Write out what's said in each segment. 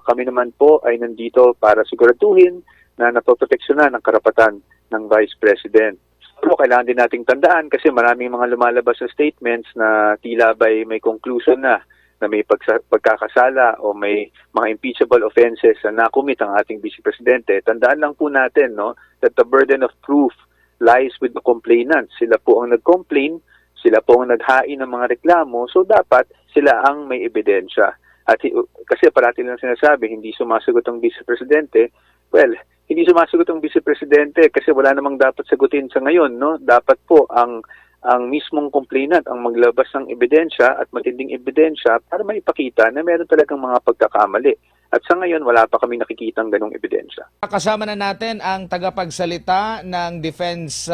kami naman po ay nandito para siguraduhin na napoproteksyonan ang karapatan ng Vice President. Pero kailangan din nating tandaan kasi maraming mga lumalabas na statements na tila ba'y may conclusion na may pagkakasala o may mga impeachable offenses na nakumit ang ating Vice Presidente. Tandaan lang po natin that the burden of proof lies with the complainants. Sila po ang nag-complain, sila po ang naghain ng mga reklamo, so dapat sila ang may ebidensya. At kasi parati lang sinasabi, hindi sumasagot ang Vice Presidente. Well, hindi sumasagot ang Vice Presidente kasi wala namang dapat sagutin sa ngayon, no? Dapat po ang mismong complainant ang maglabas ng ebidensya at matinding ebidensya para maipakita na meron talagang mga pagkakamali. At sa ngayon, wala pa kami nakikitang ganong ebidensya. Kasama na natin ang tagapagsalita ng defense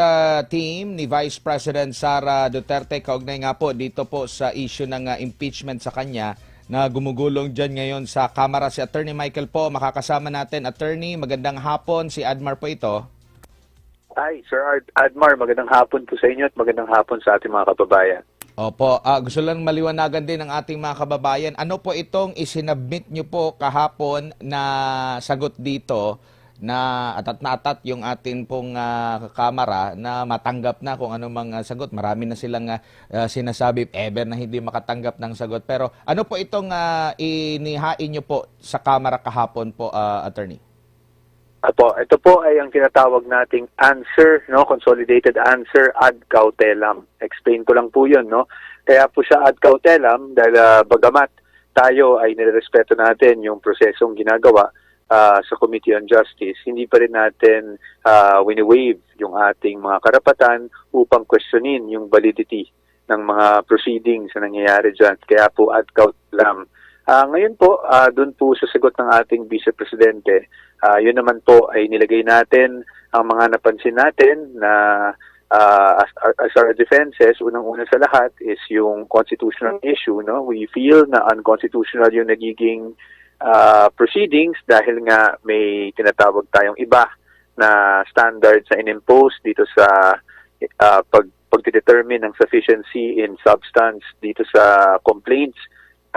team ni Vice President Sara Duterte. Kaugnay nga po dito po sa issue ng impeachment sa kanya na gumugulong dyan ngayon sa Kamara. Si Attorney Michael po, makakasama natin. Attorney, magandang hapon. Si Admar po ito. Hi, Sir Admar. Magandang hapon po sa inyo at magandang hapon sa ating mga kababayan. Opo, gusto lang maliwanagan din ng ating mga kababayan. Ano po itong isinabmit nyo po kahapon na sagot dito na atat yung atin pong kamara na matanggap na kung ano mang sagot. Marami na silang sinasabi ever na hindi makatanggap ng sagot. Pero ano po itong inihain nyo po sa kamara kahapon po, Attorney? Ito po ay ang tinatawag nating answer, consolidated answer ad cautelam. Explain ko lang po 'yun, no. Kaya po siya ad cautelam dahil bagamat tayo ay nirerespeto natin yung prosesong ginagawa sa Committee on Justice, hindi pa rin natin wini-waive yung ating mga karapatan upang questionin yung validity ng mga proceedings na nangyayari dyan. Kaya po ad cautelam. Ngayon po, doon po sa sagot ng ating Vice Presidente, yun naman po ay nilagay natin ang mga napansin natin na as our defenses, unang-una sa lahat is yung constitutional issue. No? We feel na unconstitutional yung nagiging proceedings dahil nga may tinatawag tayong iba na standards na in-impose dito sa pagdetermine ng sufficiency in substance dito sa complaints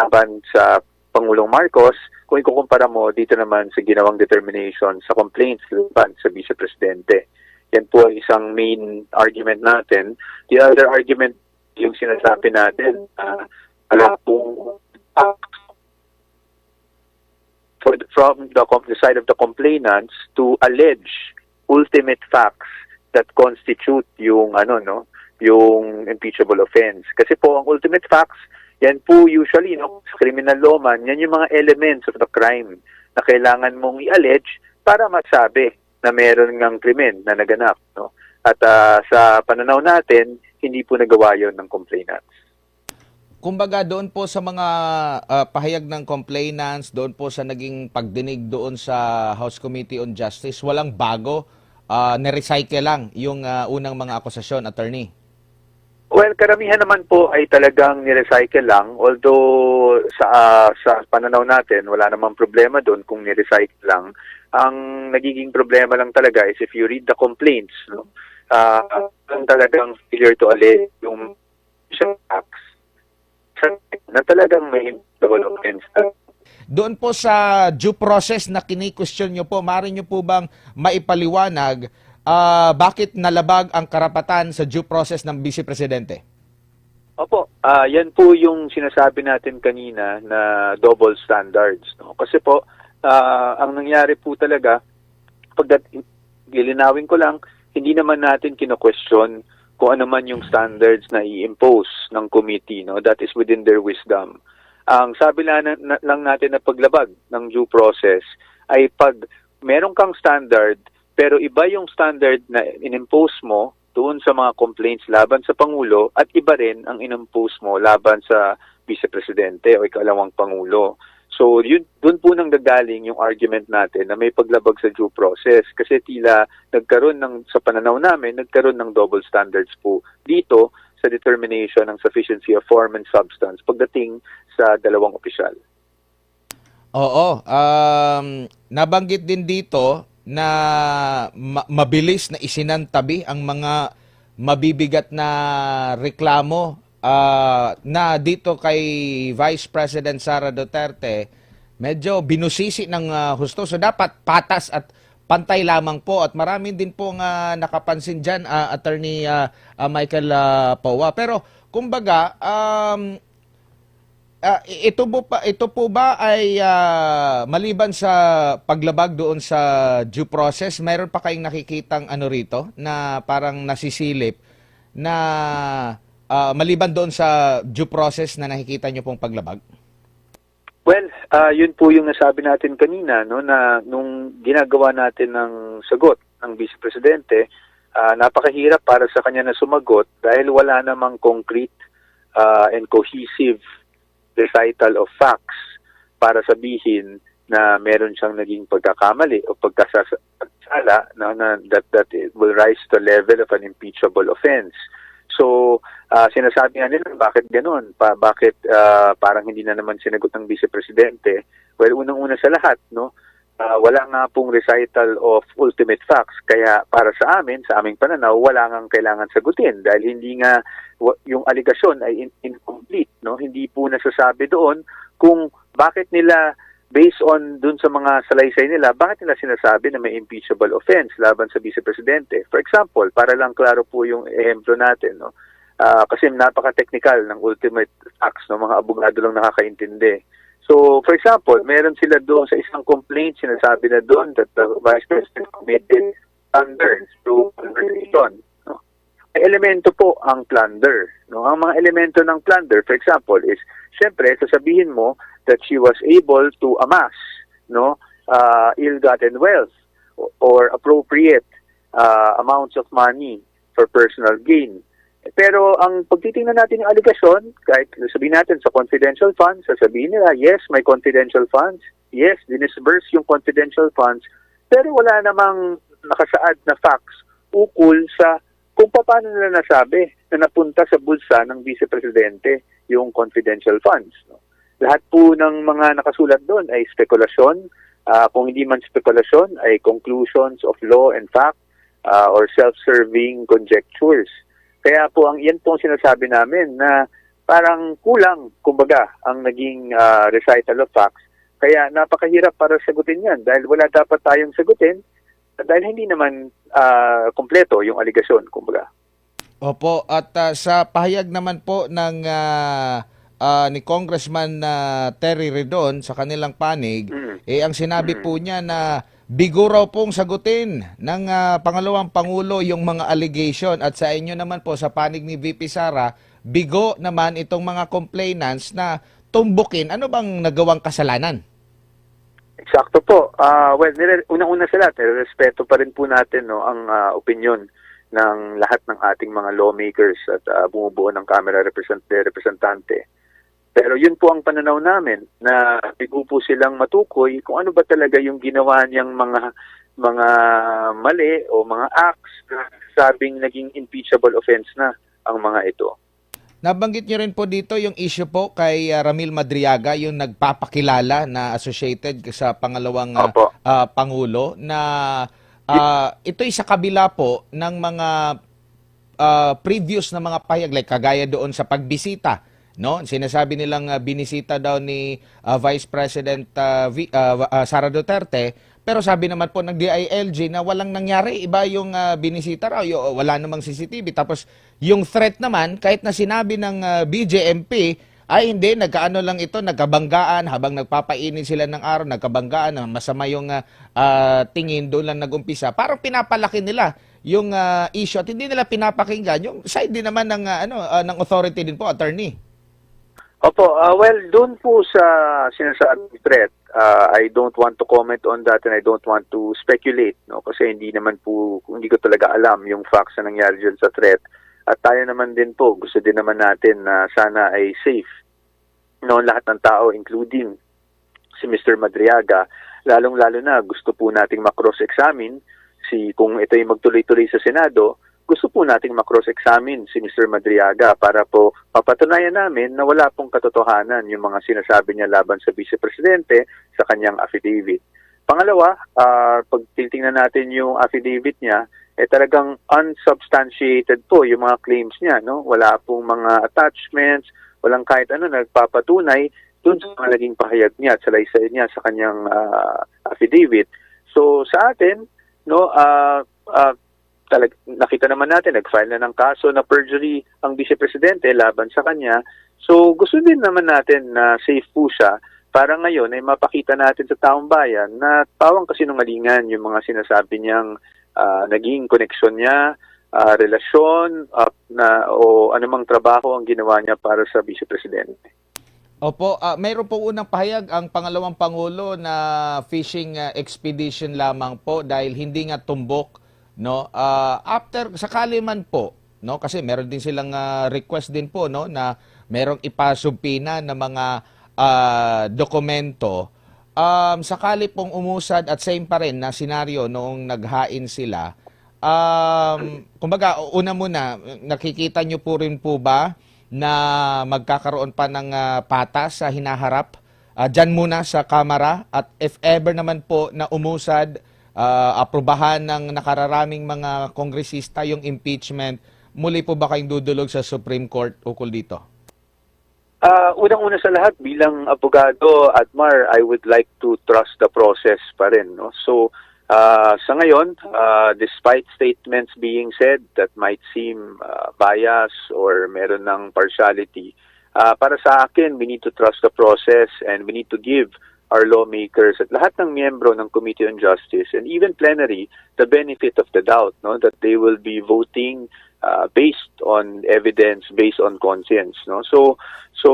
laban sa Pangulong Marcos, kung ikukumpara mo dito naman sa ginawang determination sa complaints laban sa Vice Presidente. Yan po ay isang main argument natin. The other argument, yung sinasabi natin, wala pong from the side of the complainants to allege ultimate facts that constitute yung yung impeachable offense. Kasi po ang ultimate facts, yan po usually, sa criminal law man, yan yung mga elements of the crime na kailangan mong i-allege para masabi na meron ngang krimen na naganap. No? At sa pananaw natin, hindi po nagawa yon ng complainants. Kumbaga doon po sa mga pahayag ng complainants, doon po sa naging pagdinig doon sa House Committee on Justice, walang bago, na-recycle lang yung unang mga akusasyon, Attorney? Well, karamihan naman po ay talagang ni-recycle lang. Although sa pananaw natin, wala namang problema doon kung ni-recycle lang. Ang nagiging problema lang talaga is if you read the complaints, talagang failure to allege yung facts na talagang may developments. Doon po sa due process na kini-question nyo po, maaari nyo po bang maipaliwanag bakit nalabag ang karapatan sa due process ng Vice Presidente? Opo, yan po yung sinasabi natin kanina na double standards. No? Kasi po, ang nangyari po talaga, lilinawin ko lang, hindi naman natin kino-question kung ano man yung standards na i-impose ng committee. No? That is within their wisdom. Ang sabi lang natin na paglabag ng due process ay pag meron kang standard, pero iba yung standard na in-impose mo doon sa mga complaints laban sa Pangulo at iba rin ang in-impose mo laban sa Vice Presidente o ikalawang Pangulo. So doon po nang gagaling yung argument natin na may paglabag sa due process kasi tila sa pananaw namin, nagkaroon ng double standards po dito sa determination ng sufficiency of form and substance pagdating sa dalawang opisyal. Oo. Nabanggit din dito na mabilis na isinantabi ang mga mabibigat na reklamo na dito kay Vice President Sara Duterte medyo binusisi ng husto. So dapat patas at pantay lamang po at marami din po nga nakapansin diyan, Attorney Michael Powa. Pero kumbaga ito po ba ay maliban sa paglabag doon sa due process, mayroon pa kayong nakikitang ano rito na parang nasisilip na maliban doon sa due process na nakikita nyo pong paglabag? Well, yun po yung nasabi natin kanina, no, na nung ginagawa natin ng sagot ng Vice Presidente, napakahirap para sa kanya na sumagot dahil wala namang concrete and cohesive recital of facts para sabihin na meron siyang naging pagkakamali o pagkasala na that it will rise to the level of an impeachable offense. So, sinasabi nga nila, bakit gano'n? Bakit parang hindi na naman sinagot ng Vice Presidente? Well, unang-una sa lahat, no, wala nga pong recital of ultimate facts. Kaya para sa amin, sa aming pananaw, wala nga kailangan sagutin dahil hindi nga yung aligasyon ay incomplete. No? Hindi po nasasabi doon kung bakit nila, based on dun sa mga salaysay nila, bakit nila sinasabi na may impeachable offense laban sa Vice Presidente. For example, para lang klaro po yung ehemplo natin, no? Kasi napaka-technical ng ultimate facts, no? Mga abogado lang nakakaintindi. So, for example, meron sila doon sa isang complaint, sinasabi na doon that the Vice President committed plunder through conversation. No? May elemento po ang plunder. No? Ang mga elemento ng plunder, for example, is, syempre, sasabihin mo that she was able to amass, no, ill-gotten wealth or appropriate amounts of money for personal gain. Pero ang pagtitingnan natin yung aligasyon, kahit sabihin natin sa confidential funds, sasabihin nila, yes, may confidential funds, yes, dinisburse yung confidential funds, pero wala namang nakasaad na facts ukol sa kung paano nila nasabi na napunta sa bulsa ng Vice Presidente yung confidential funds. No? Lahat po ng mga nakasulat doon ay spekulasyon, kung hindi man spekulasyon, ay conclusions of law and fact or self-serving conjectures. Kaya po yan po ang sinasabi namin na parang kulang, kumbaga, ang naging recital of facts. Kaya napakahirap para sagutin yan dahil wala dapat tayong sagutin dahil hindi naman kompleto yung aligasyon, kumbaga. Opo, at sa pahayag naman po ng ni Congressman Terry Redon sa kanilang panig, ang sinabi po niya na bigo raw pong sagutin ng pangalawang Pangulo yung mga allegation at sa inyo naman po sa panig ni VP Sara, bigo naman itong mga complainants na tumbukin. Ano bang nagawang kasalanan? Eksakto po. Well, unang-una sa lahat, respeto pa rin po natin, no, ang opinion ng lahat ng ating mga lawmakers at bumubuo ng Kamara Representante. Pero yun po ang pananaw namin na bigo po silang matukoy kung ano ba talaga yung ginawa niyang mga mali o mga acts na sabing naging impeachable offense na ang mga ito. Nabanggit niyo rin po dito yung issue po kay Ramil Madriaga, yung nagpapakilala na associated sa pangalawang Pangulo na ito'y sa kabila po ng mga previous na mga pahayag like kagaya doon sa pagbisita. No, sinasabi nilang binisita daw ni Vice President Sara Duterte, pero sabi naman po ng DILG na walang nangyari, iba yung binisita raw, wala namang CCTV. Tapos yung threat naman, kahit na sinabi ng BJMP, ay hindi, nagkaano lang ito, nagkabanggaan habang nagpapainit sila ng araw, nagkabanggaan, masama yung tingin, doon lang nagumpisa. Parang pinapalaki nila yung issue at hindi nila pinapakinggan yung side din naman ng ng authority din po, attorney. Opo, well, doon po sa sinasabing threat, I don't want to comment on that and I don't want to speculate, no? Kasi hindi ko talaga alam yung facts na nangyari dyan sa threat. At tayo naman din po, gusto din naman natin na sana ay safe, no? Lahat ng tao, including si Mr. Madriaga, lalong-lalo na gusto po nating makross-examine kung ito ay magtuloy-tuloy sa Senado, gusto po nating makross-examine si Mr. Madriaga para po mapatunayan namin na wala pong katotohanan yung mga sinasabi niya laban sa Vice Presidente sa kanyang affidavit. Pangalawa, pag titingnan natin yung affidavit niya, talagang unsubstantiated po yung mga claims niya, no? Wala pong mga attachments, walang kahit ano nagpapatunay doon sa mga naging pahayag niya at salaysay niya sa kanyang affidavit. So sa atin, no, nakita naman natin, nag-file na ng kaso na perjury ang Vice Presidente laban sa kanya. So gusto din naman natin na safe po siya para ngayon ay mapakita natin sa taong bayan na pawang kasinungalingan yung mga sinasabi niyang naging koneksyon niya, relasyon o anumang trabaho ang ginawa niya para sa Vice Presidente. Opo, mayroon po unang pahayag ang pangalawang Pangulo na fishing expedition lamang po dahil hindi nga tumbok, no? After sakali man po, no, kasi meron din silang request din po, no, na merong ipasumpina na mga dokumento. Sakali pong umusad at same pa rin na senaryo noong naghain sila. Kumbaga, una muna, nakikita nyo po rin po ba na magkakaroon pa ng patas sa hinaharap dyan muna sa Kamara, at if ever naman po na umusad, aprobahan ng nakararaming mga kongresista yung impeachment, muli po ba kayong dudulog sa Supreme Court ukol dito? Unang-una sa lahat, bilang abogado, Admar, I would like to trust the process pa rin, no? So, sa ngayon, despite statements being said that might seem bias or meron ng partiality, para sa akin, we need to trust the process and we need to give our lawmakers at lahat ng miyembro ng Committee on Justice and even plenary the benefit of the doubt, no, that they will be voting based on evidence, based on conscience, no. So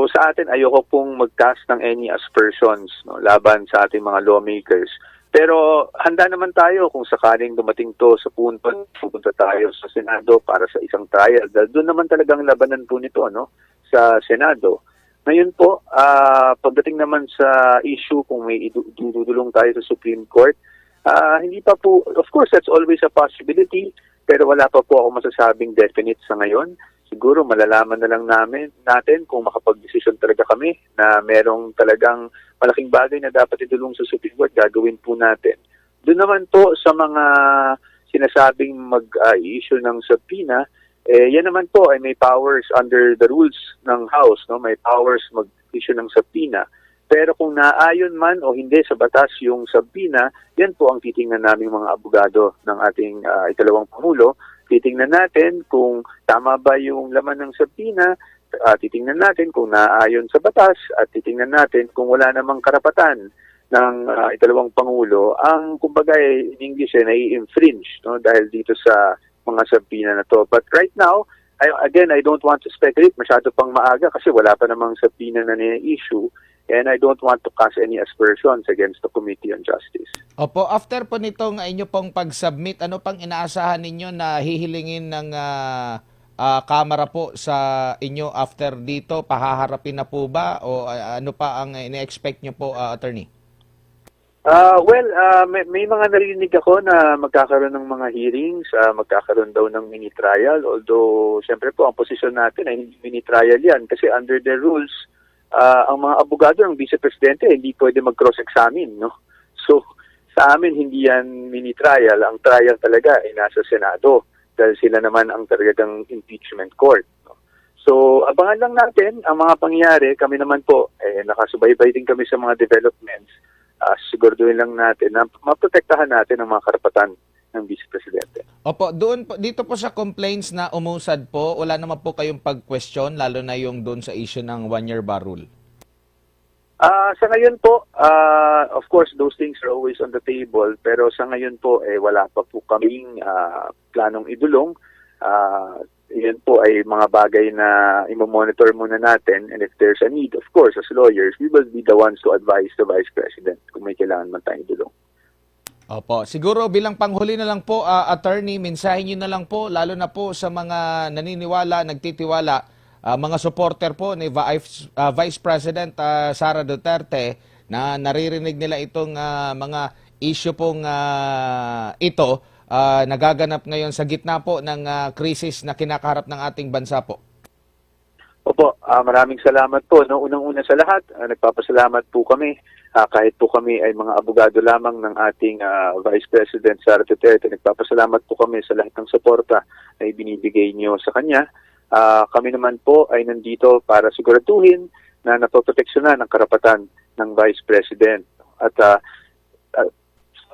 sa atin, ayoko pong mag-cast ng any aspersions, no, laban sa ating mga lawmakers. Pero handa naman tayo kung sakaling dumating to sa punto, pupunta tayo sa Senado para sa isang trial. Dahil doon naman talagang labanan po nito, no, sa Senado. Ngayon po, pagdating naman sa issue kung may idudulong tayo sa Supreme Court, hindi pa po, of course, that's always a possibility, pero wala pa po ako masasabing definite sa ngayon. Siguro malalaman na lang natin kung makapag-desisyon talaga kami na merong talagang malaking bagay na dapat idulong sa Supreme Court, gagawin po natin. Doon naman po sa mga sinasabing mag-issue ng subpoena, yan naman po ay may powers under the rules ng House, no? May powers mag-issue ng subpoena. Pero kung naayon man o hindi sa batas yung subpoena, yan po ang titingnan naming mga abogado ng ating ikalawang Pangulo. Titingnan natin kung tama ba yung laman ng subpoena, titingnan natin kung naayon sa batas, at titingnan natin kung wala namang karapatan ng ikalawang Pangulo ang kumbaga in English nai-infringe, no, dahil dito sa mga subpoena na to. But right now, I don't want to speculate, masyado pang maaga kasi wala pa namang subpoena na ni-issue. And I don't want to cast any aspersions against the Committee on Justice. Opo, after po nitong inyo pong pag-submit, ano pang inaasahan ninyo na hihilingin ng Kamara po sa inyo after dito? Pahaharapin na po ba? O ano pa ang ine-expect nyo po, Attorney? May mga narinig ako na magkakaroon ng mga hearings, magkakaroon daw ng mini-trial. Although, siyempre po, ang posisyon natin ay hindi mini-trial yan. Kasi under the rules, ang mga abogado ng Vice Presidente hindi pwede mag-cross-examine, no? So, sa amin hindi yan mini-trial. Ang trial talaga ay nasa Senado dahil sila naman ang talagang impeachment court, no? So, abangan lang natin ang mga pangyayari. Kami naman po, nakasubaybay din kami sa mga developments. Siguraduhin lang natin na maprotektahan natin ang mga karapatan ng Vice Presidente. Opo, dito po sa complaints na umusad po, wala naman po kayong pag-question, lalo na yung doon sa issue ng one-year bar rule? Sa ngayon po, of course, those things are always on the table, pero sa ngayon po, wala pa po kaming planong idulong. Yan po ay mga bagay na i-monitor muna natin, and if there's a need, of course, as lawyers, we will be the ones to advise the Vice President kung may kailangan man tayong idulong. Opo, siguro bilang panghuli na lang po, Attorney, mensahe nyo na lang po, lalo na po sa mga naniniwala, nagtitiwala, mga supporter po ni Vice President Sara Duterte na naririnig nila itong mga issue pong ito, nagaganap ngayon sa gitna po ng krisis na kinakaharap ng ating bansa po. Opo, maraming salamat po. No? Unang-una sa lahat, nagpapasalamat po kami. Kahit po kami ay mga abogado lamang ng ating Vice President Sara Duterte, nagpapasalamat po kami sa lahat ng suporta na ibinibigay niyo sa kanya. Kami naman po ay nandito para siguraduhin na napoproteksyonan ang karapatan ng Vice President. At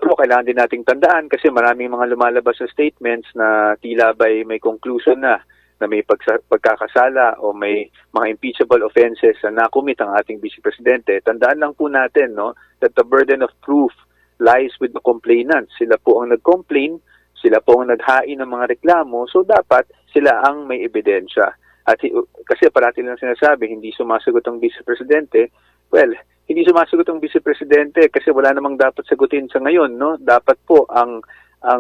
pero kailangan din nating tandaan kasi maraming mga lumalabas sa statements na tila ba'y may conclusion na may pagkakasala o may mga impeachable offenses na nakumit ang ating Vice Presidente. Tandaan lang po natin, no, that the burden of proof lies with the complainant. Sila po ang nag-complain, sila po ang naghain ng mga reklamo, so dapat sila ang may ebidensya. At kasi parati lang sinasabi, hindi sumasagot ang Vice Presidente. Well, hindi sumasagot ang Vice Presidente kasi wala namang dapat sagutin sa ngayon, no? Dapat po ang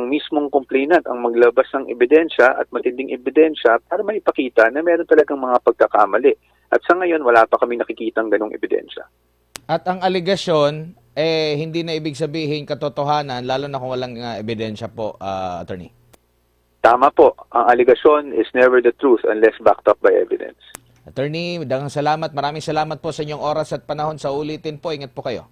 mismong complainant ang maglabas ng ebidensya at matinding ebidensya para maipakita na meron talagang mga pagkakamali. At sa ngayon, wala pa kami nakikitang ganong ebidensya. At ang aligasyon, hindi na ibig sabihin katotohanan, lalo na kung walang ebidensya po, Attorney. Tama po. Ang allegation is never the truth unless backed up by evidence. Attorney, daghang salamat. Maraming salamat po sa inyong oras at panahon. Sa ulitin po, ingat po kayo.